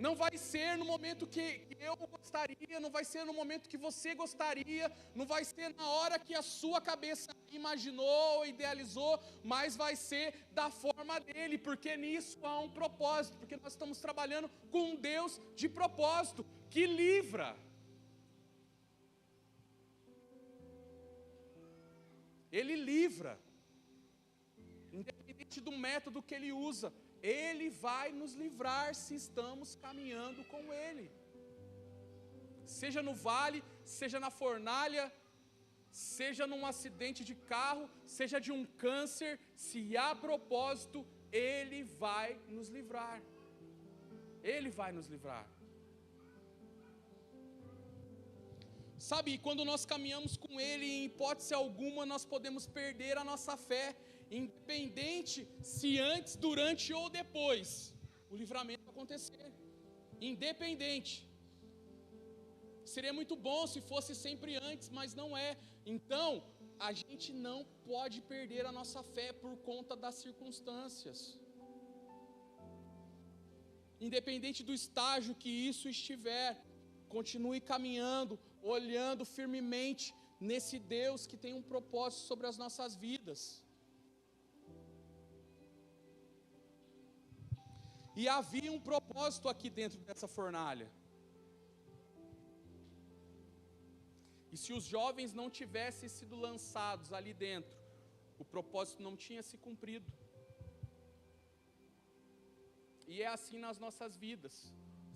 Não vai ser no momento que eu gostaria, não vai ser no momento que você gostaria, não vai ser na hora que a sua cabeça imaginou, idealizou, mas vai ser da forma dele, porque nisso há um propósito, porque nós estamos trabalhando com um Deus de propósito, que livra. Ele livra, independente do método que Ele usa, Ele vai nos livrar se estamos caminhando com Ele. Seja no vale, seja na fornalha, seja num acidente de carro, seja de um câncer, se há propósito, Ele vai nos livrar. Ele vai nos livrar. Sabe, quando nós caminhamos com Ele, em hipótese alguma, nós podemos perder a nossa fé, independente se antes, durante ou depois o livramento acontecer. Independente. Seria muito bom se fosse sempre antes, mas não é. Então, a gente não pode perder a nossa fé por conta das circunstâncias. Independente do estágio que isso estiver, continue caminhando, olhando firmemente, nesse Deus que tem um propósito sobre as nossas vidas. E havia um propósito aqui dentro dessa fornalha. E se os jovens não tivessem sido lançados ali dentro, o propósito não tinha se cumprido. E é assim nas nossas vidas.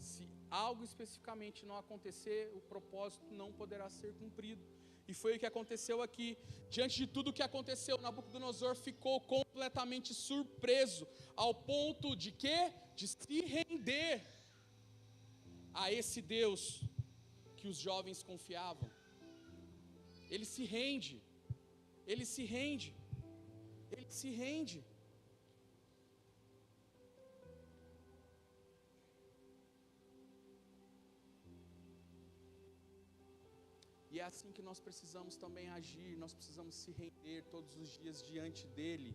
Se algo especificamente não acontecer, o propósito não poderá ser cumprido. E foi o que aconteceu aqui. Diante de tudo o que aconteceu, Nabucodonosor ficou completamente surpreso, ao ponto de quê? De se render a esse Deus que os jovens confiavam. Ele se rende, ele se rende, ele se rende. E é assim que nós precisamos também agir, nós precisamos se render todos os dias diante dEle.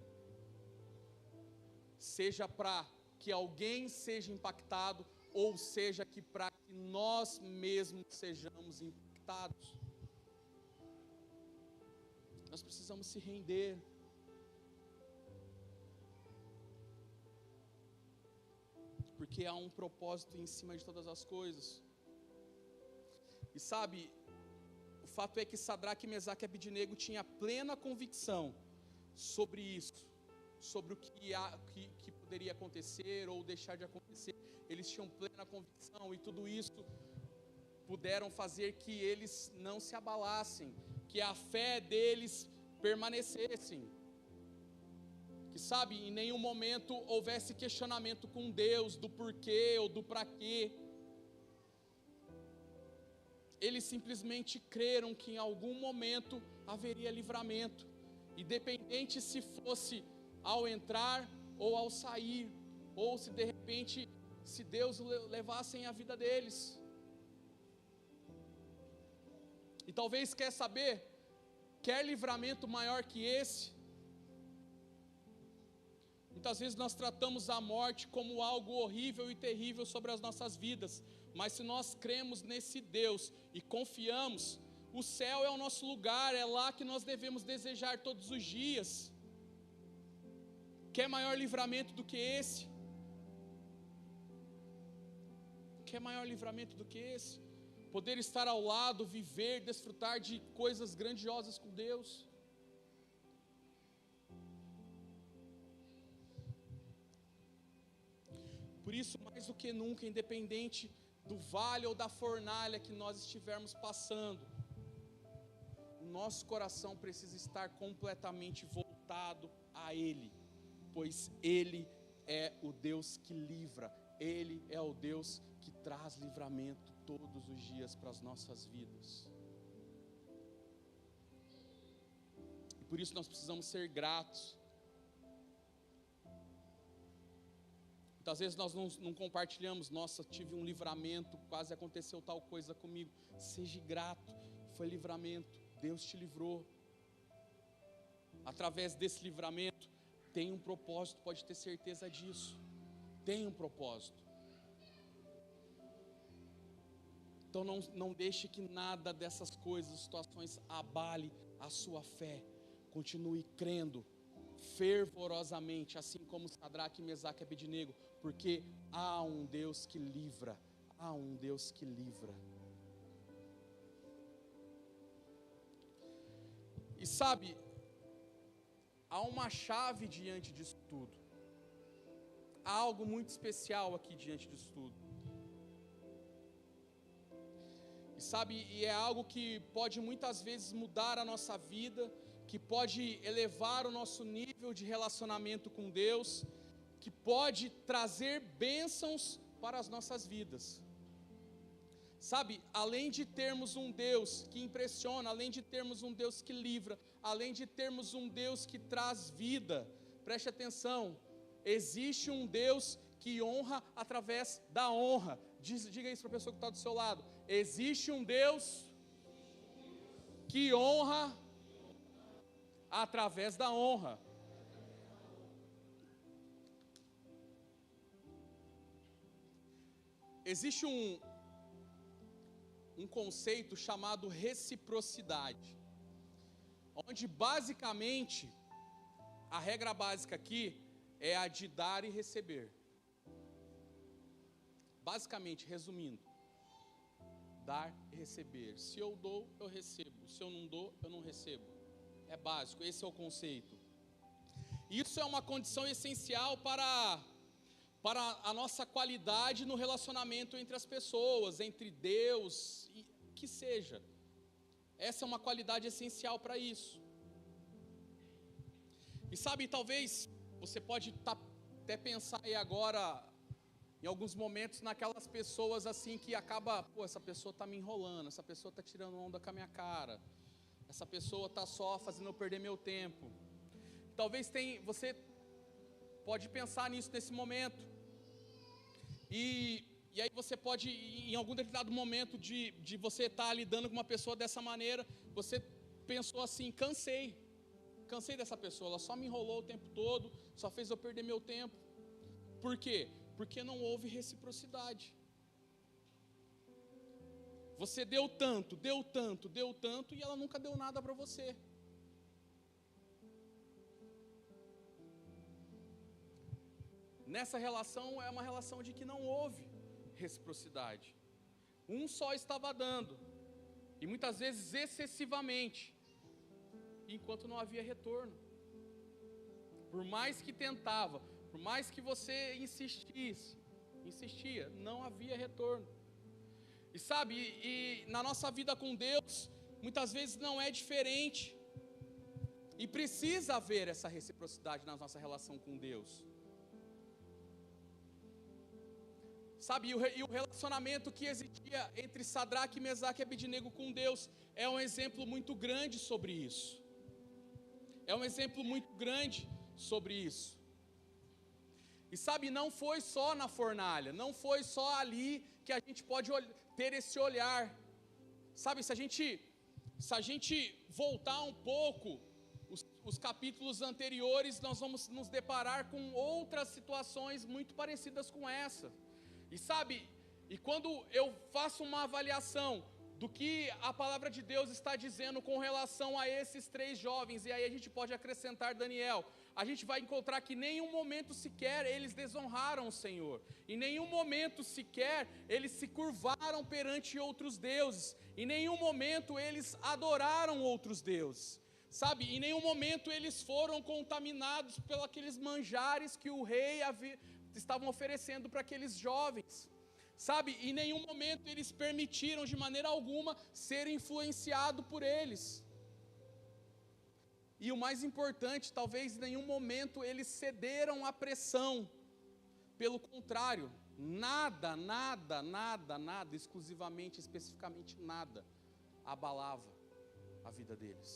Seja para que alguém seja impactado, ou seja que para que nós mesmos sejamos impactados. Nós precisamos se render. Porque há um propósito em cima de todas as coisas. E sabe, o fato é que Sadraque, Mesaque e Abidnego tinham plena convicção sobre isso, sobre o que poderia acontecer ou deixar de acontecer. Eles tinham plena convicção, e tudo isso puderam fazer que eles não se abalassem, que a fé deles permanecesse, que sabe, em nenhum momento houvesse questionamento com Deus do porquê ou do para quê. Eles simplesmente creram que em algum momento haveria livramento, independente se fosse ao entrar ou ao sair, ou se de repente, se Deus levasse a vida deles. E talvez quer livramento maior que esse? Muitas vezes nós tratamos a morte como algo horrível e terrível sobre as nossas vidas, mas se nós cremos nesse Deus e confiamos, o céu é o nosso lugar, é lá que nós devemos desejar todos os dias. Quer maior livramento do que esse? Quer maior livramento do que esse? Poder estar ao lado, viver, desfrutar de coisas grandiosas com Deus. Por isso, mais do que nunca, independente do vale ou da fornalha que nós estivermos passando, o nosso coração precisa estar completamente voltado a Ele, pois Ele é o Deus que livra, Ele é o Deus que traz livramento todos os dias para as nossas vidas. E por isso nós precisamos ser gratos. Muitas vezes nós não compartilhamos, nossa, tive um livramento, quase aconteceu tal coisa comigo. Seja grato, foi livramento, Deus te livrou. Através desse livramento, tem um propósito, pode ter certeza disso. Tem um propósito. Então não deixe que nada dessas coisas, situações, abale a sua fé. Continue crendo fervorosamente, assim como Sadraque, Mesaque e Abidnego, porque há um Deus que livra, há um Deus que livra. E sabe, há uma chave diante disso tudo, há algo muito especial aqui diante disso tudo. E sabe, e é algo que pode muitas vezes mudar a nossa vida, que pode elevar o nosso nível de relacionamento com Deus, que pode trazer bênçãos para as nossas vidas. Sabe, além de termos um Deus que impressiona, além de termos um Deus que livra, além de termos um Deus que traz vida, preste atenção, existe um Deus que honra através da honra. Diga isso para a pessoa que está do seu lado. Existe um Deus que honra através da honra. Existe um conceito chamado reciprocidade. onde basicamente, a regra básica aqui é a de dar e receber. Basicamente, resumindo, dar e receber. Se eu dou, eu recebo. Se eu não dou, eu não recebo. É básico, esse é o conceito. Isso é uma condição essencial para a nossa qualidade no relacionamento entre as pessoas, entre Deus, e que seja. Essa é uma qualidade essencial para isso. E sabe, talvez você pode até pensar aí agora, em alguns momentos, naquelas pessoas assim que acaba, essa pessoa está me enrolando, essa pessoa está tirando onda com a minha cara, essa pessoa está só fazendo eu perder meu tempo. Talvez você pode pensar nisso nesse momento. E aí você pode, em algum determinado momento de você estar lidando com uma pessoa dessa maneira, você pensou assim, cansei dessa pessoa, ela só me enrolou o tempo todo, só fez eu perder meu tempo. Por quê? Porque não houve reciprocidade. Você deu tanto, e ela nunca deu nada para você. Nessa relação é uma relação de que não houve reciprocidade. Um só estava dando, e muitas vezes excessivamente, enquanto não havia retorno. Por mais que tentava, por mais que você insistia, não havia retorno. E sabe, e na nossa vida com Deus, muitas vezes não é diferente. E precisa haver essa reciprocidade na nossa relação com Deus. Sabe, e o relacionamento que existia entre Sadraque, Mesaque e Abednego com Deus é um exemplo muito grande sobre isso. É um exemplo muito grande sobre isso. E sabe, não foi só na fornalha, não foi só ali que a gente pode ter esse olhar. Sabe, se a gente voltar um pouco, os capítulos anteriores, nós vamos nos deparar com outras situações muito parecidas com essa. E sabe, e quando eu faço uma avaliação do que a palavra de Deus está dizendo com relação a esses 3 jovens, e aí a gente pode acrescentar Daniel, a gente vai encontrar que em nenhum momento sequer eles desonraram o Senhor, em nenhum momento sequer eles se curvaram perante outros deuses, em nenhum momento eles adoraram outros deuses, sabe, em nenhum momento eles foram contaminados pelos aqueles manjares que o rei estavam oferecendo para aqueles jovens, sabe, em nenhum momento eles permitiram de maneira alguma ser influenciado por eles, e o mais importante, talvez em nenhum momento eles cederam à pressão, pelo contrário, nada, exclusivamente, especificamente nada, abalava a vida deles.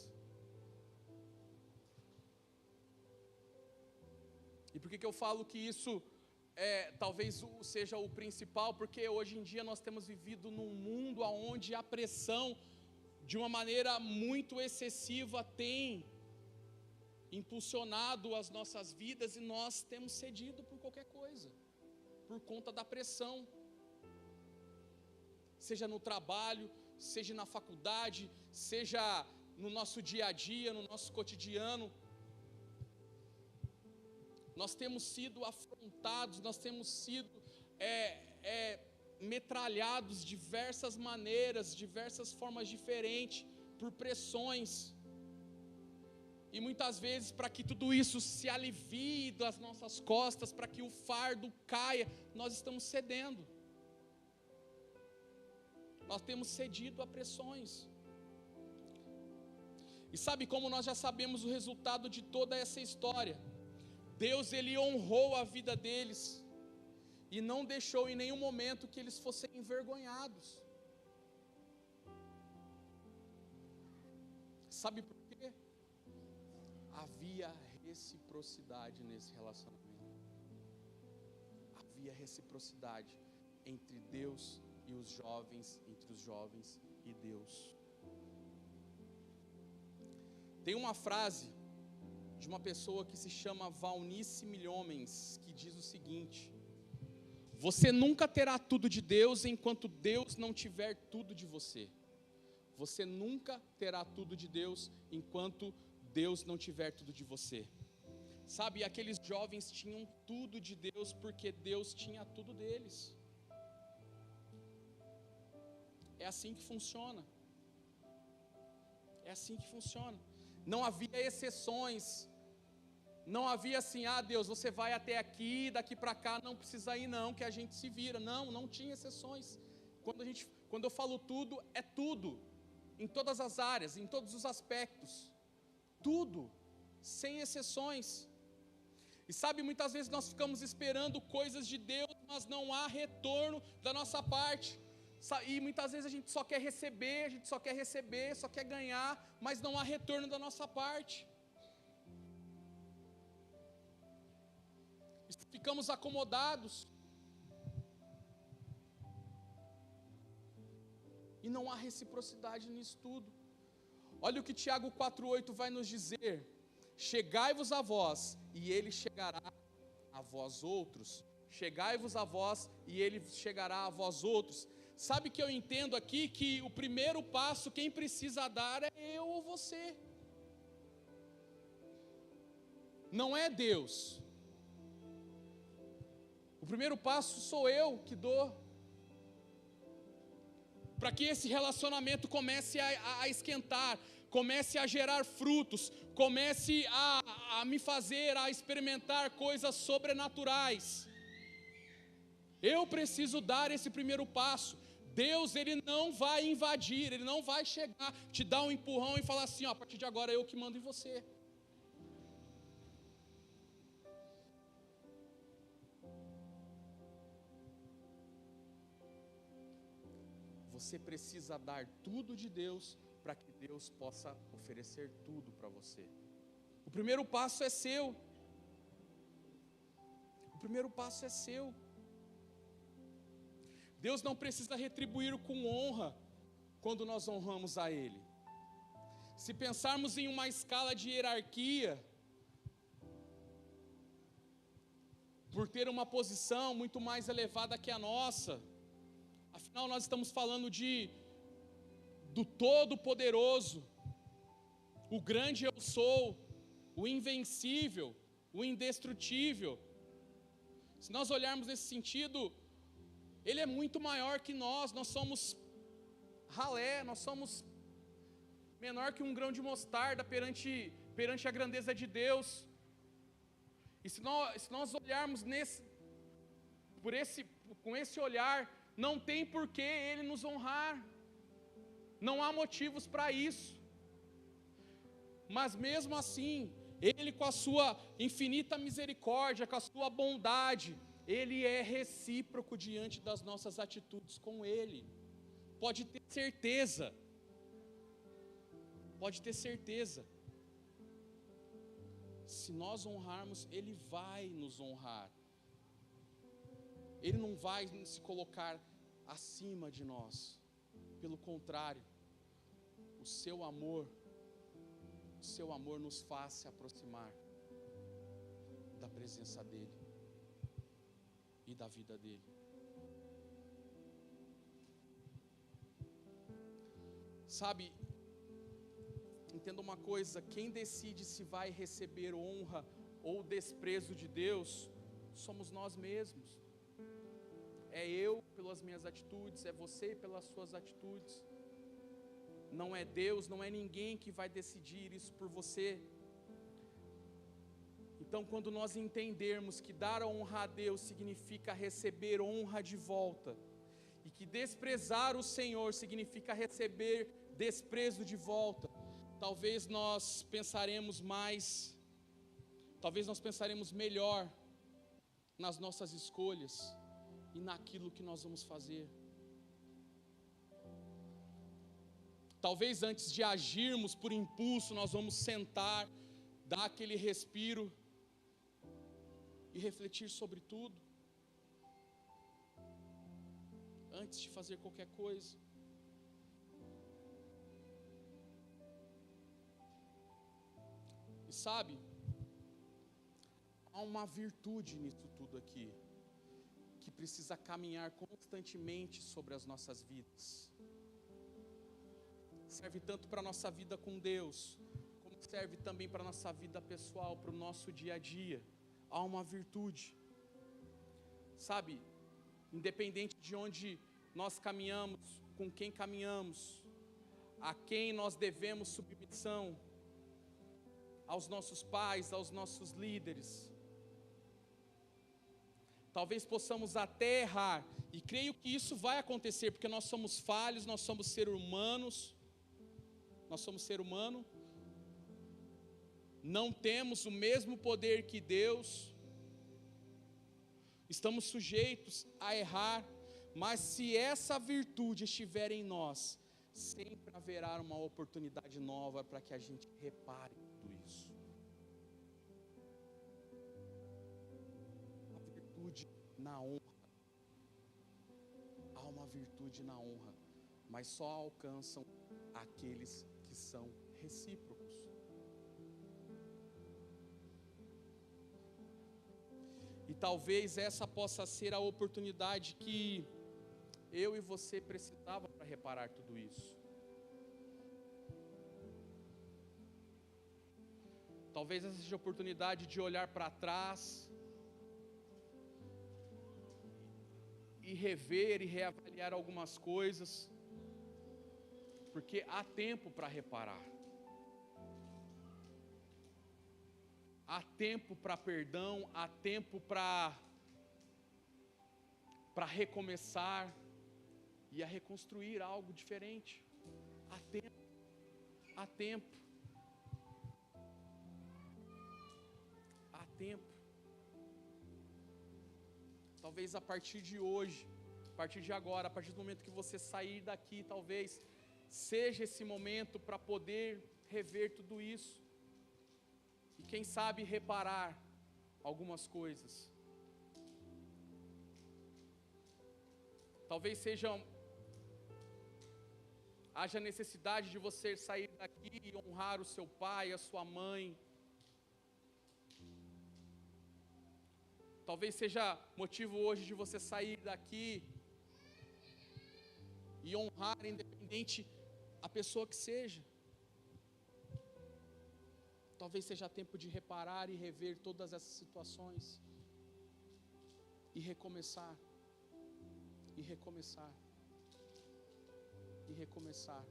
E por que eu falo que isso talvez seja o principal? Porque hoje em dia nós temos vivido num mundo onde a pressão, de uma maneira muito excessiva, tem impulsionado as nossas vidas, e nós temos cedido por qualquer coisa, por conta da pressão, seja no trabalho, seja na faculdade, seja no nosso dia a dia, no nosso cotidiano. Nós temos sido afrontados, nós temos sido metralhados de diversas maneiras, diversas formas diferentes, por pressões. E muitas vezes, para que tudo isso se alivie das nossas costas, para que o fardo caia, nós estamos cedendo. Nós temos cedido a pressões. E sabe como nós já sabemos o resultado de toda essa história? Deus, Ele honrou a vida deles, e não deixou em nenhum momento que eles fossem envergonhados. Sabe por quê? Havia reciprocidade nesse relacionamento. Havia reciprocidade entre Deus e os jovens, entre os jovens e Deus. Tem uma frase de uma pessoa que se chama Valnice Milhomens, que diz o seguinte: você nunca terá tudo de Deus enquanto Deus não tiver tudo de você. Você nunca terá tudo de Deus enquanto Deus não tiver tudo de você. Sabe, aqueles jovens tinham tudo de Deus porque Deus tinha tudo deles. É assim que funciona. É assim que funciona. Não havia exceções. Não havia assim, Deus, você vai até aqui, daqui para cá, não precisa ir não, que a gente se vira. Não tinha exceções. Quando eu falo tudo, é tudo. Em todas as áreas, em todos os aspectos. Tudo, sem exceções. E sabe, muitas vezes nós ficamos esperando coisas de Deus, mas não há retorno da nossa parte. E muitas vezes a gente só quer receber, só quer ganhar, mas não há retorno da nossa parte. Ficamos acomodados. E não há reciprocidade nisso tudo. Olha o que Tiago 4,8 vai nos dizer: chegai-vos a vós, e ele chegará a vós outros. Chegai-vos a vós, e ele chegará a vós outros. Sabe que eu entendo aqui que o primeiro passo, quem precisa dar é eu ou você. Não é Deus. O primeiro passo sou eu que dou. Para que esse relacionamento comece a esquentar, comece a gerar frutos, comece a me fazer, a experimentar coisas sobrenaturais. Eu preciso dar esse primeiro passo. Deus, Ele não vai invadir, Ele não vai chegar, te dar um empurrão e falar assim, a partir de agora eu que mando em você. Você precisa dar tudo de Deus para que Deus possa oferecer tudo para você. O primeiro passo é seu. O primeiro passo é seu. Deus não precisa retribuir com honra quando nós honramos a Ele. Se pensarmos em uma escala de hierarquia, por ter uma posição muito mais elevada que a nossa, afinal nós estamos falando do Todo-Poderoso, o grande eu sou, o invencível, o indestrutível. Se nós olharmos nesse sentido, Ele é muito maior que nós somos ralé, nós somos menor que um grão de mostarda perante a grandeza de Deus. E se nós olharmos com esse olhar, não tem por que Ele nos honrar, não há motivos para isso. Mas mesmo assim, Ele com a sua infinita misericórdia, com a sua bondade, Ele é recíproco diante das nossas atitudes com Ele. Pode ter certeza. Pode ter certeza. Se nós honrarmos, Ele vai nos honrar. Ele não vai se colocar acima de nós. Pelo contrário, o seu amor nos faz se aproximar da presença dEle e da vida dEle. Sabe, entenda uma coisa, quem decide se vai receber honra ou desprezo de Deus, somos nós mesmos. É eu pelas minhas atitudes, é você pelas suas atitudes. Não é Deus, não é ninguém que vai decidir isso por você. Então, quando nós entendermos que dar a honra a Deus significa receber honra de volta, e que desprezar o Senhor significa receber desprezo de volta, talvez nós pensaremos melhor nas nossas escolhas e naquilo que nós vamos fazer. Talvez antes de agirmos por impulso, nós vamos sentar, dar aquele respiro e refletir sobre tudo, antes de fazer qualquer coisa. E sabe, há uma virtude nisso tudo aqui, que precisa caminhar constantemente sobre as nossas vidas. serve tanto para a nossa vida com Deus, como serve também para a nossa vida pessoal, para o nosso dia a dia. Há uma virtude, sabe, independente de onde nós caminhamos, com quem caminhamos, a quem nós devemos submissão, aos nossos pais, aos nossos líderes. Talvez possamos até errar, e creio que isso vai acontecer, porque nós somos falhos, nós somos seres humanos, não temos o mesmo poder que Deus, estamos sujeitos a errar, mas se essa virtude estiver em nós, sempre haverá uma oportunidade nova para que a gente repare tudo isso. A virtude na honra. Há uma virtude na honra, mas só alcançam aqueles que são recíprocos. E talvez essa possa ser a oportunidade que eu e você precisava para reparar tudo isso. Talvez essa seja a oportunidade de olhar para trás e rever e reavaliar algumas coisas, porque há tempo para reparar. Há tempo para perdão, há tempo para recomeçar e a reconstruir algo diferente. Há tempo, há tempo, há tempo. Talvez a partir de hoje, a partir de agora, a partir do momento que você sair daqui, talvez seja esse momento para poder rever tudo isso. E quem sabe reparar algumas coisas. Talvez haja necessidade de você sair daqui e honrar o seu pai, a sua mãe. Talvez seja motivo hoje de você sair daqui e honrar, independente a pessoa que seja. Talvez seja tempo de reparar e rever todas essas situações e recomeçar, e recomeçar, e recomeçar.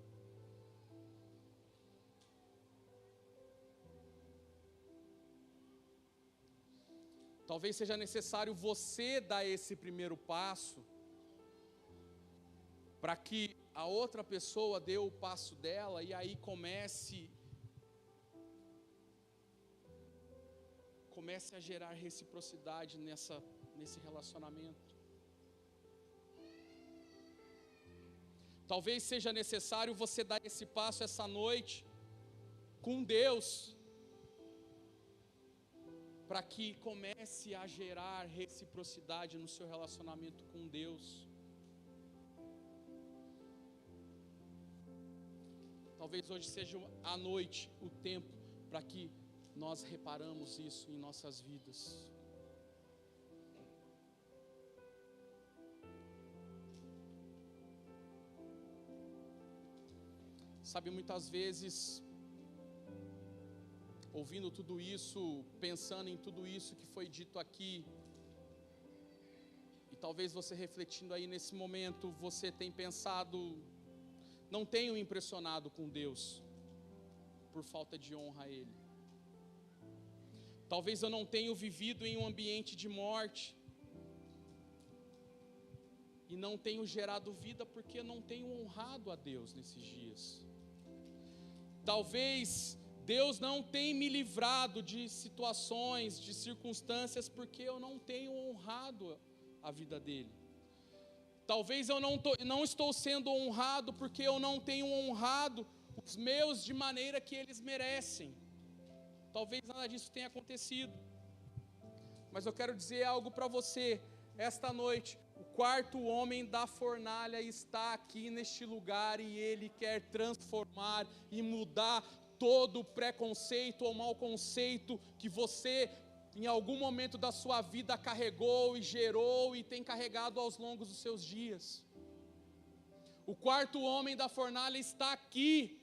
Talvez seja necessário você dar esse primeiro passo para que a outra pessoa dê o passo dela e aí comece a gerar reciprocidade nesse relacionamento. Talvez seja necessário você dar esse passo essa noite com Deus, para que comece a gerar reciprocidade no seu relacionamento com Deus. Talvez hoje seja a noite, o tempo, para que nós reparamos isso em nossas vidas. Sabe, muitas vezes, ouvindo tudo isso, pensando em tudo isso que foi dito aqui, e talvez você refletindo aí nesse momento, você tem pensado, não tenho impressionado com Deus, por falta de honra a Ele. Talvez eu não tenha vivido em um ambiente de morte, e não tenho gerado vida porque não tenho honrado a Deus nesses dias. Talvez Deus não tenha me livrado de situações, de circunstâncias, porque eu não tenho honrado a vida dEle. Talvez eu não estou sendo honrado porque eu não tenho honrado os meus de maneira que eles merecem. Talvez nada disso tenha acontecido, mas eu quero dizer algo para você, esta noite, o quarto homem da fornalha está aqui neste lugar e ele quer transformar e mudar todo o preconceito ou mau conceito que você, em algum momento da sua vida, carregou e gerou e tem carregado aos longos dos seus dias. O quarto homem da fornalha está aqui.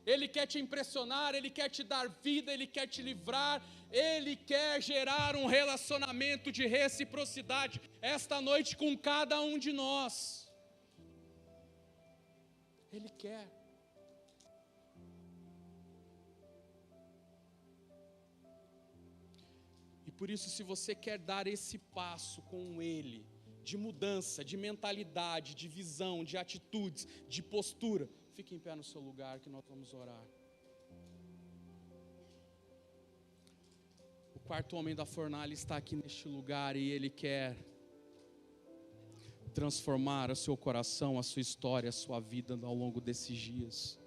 Ele quer te impressionar, Ele quer te dar vida, Ele quer te livrar, Ele quer gerar um relacionamento de reciprocidade esta noite com cada um de nós. Ele quer. E por isso, se você quer dar esse passo com Ele, de mudança, de mentalidade, de visão, de atitudes, de postura, fique em pé no seu lugar que nós vamos orar. O quarto homem da fornalha está aqui neste lugar e ele quer transformar o seu coração, a sua história, a sua vida ao longo desses dias.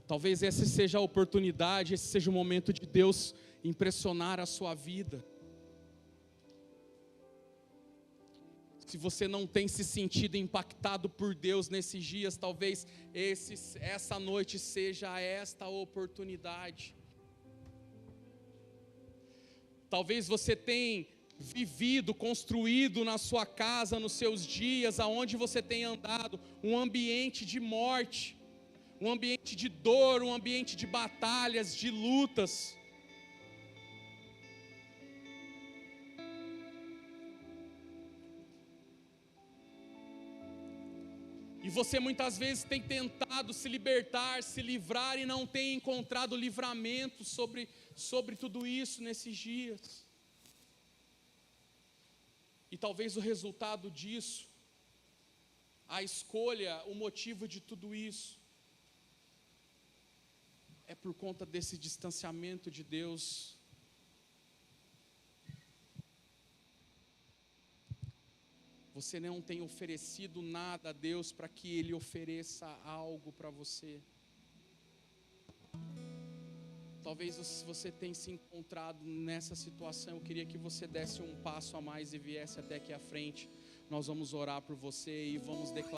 Talvez essa seja a oportunidade, esse seja o momento de Deus impressionar a sua vida. Se você não tem se sentido impactado por Deus nesses dias, talvez essa noite seja esta oportunidade. Talvez você tenha vivido, construído na sua casa, nos seus dias, aonde você tem andado, um ambiente de morte, um ambiente de dor, um ambiente de batalhas, de lutas. E você muitas vezes tem tentado se libertar, se livrar e não tem encontrado livramento sobre tudo isso nesses dias. E talvez o resultado disso, a escolha, o motivo de tudo isso, é por conta desse distanciamento de Deus. Você não tem oferecido nada a Deus para que Ele ofereça algo para você. Talvez você tenha se encontrado nessa situação. Eu queria que você desse um passo a mais e viesse até aqui à frente. Nós vamos orar por você e vamos declarar.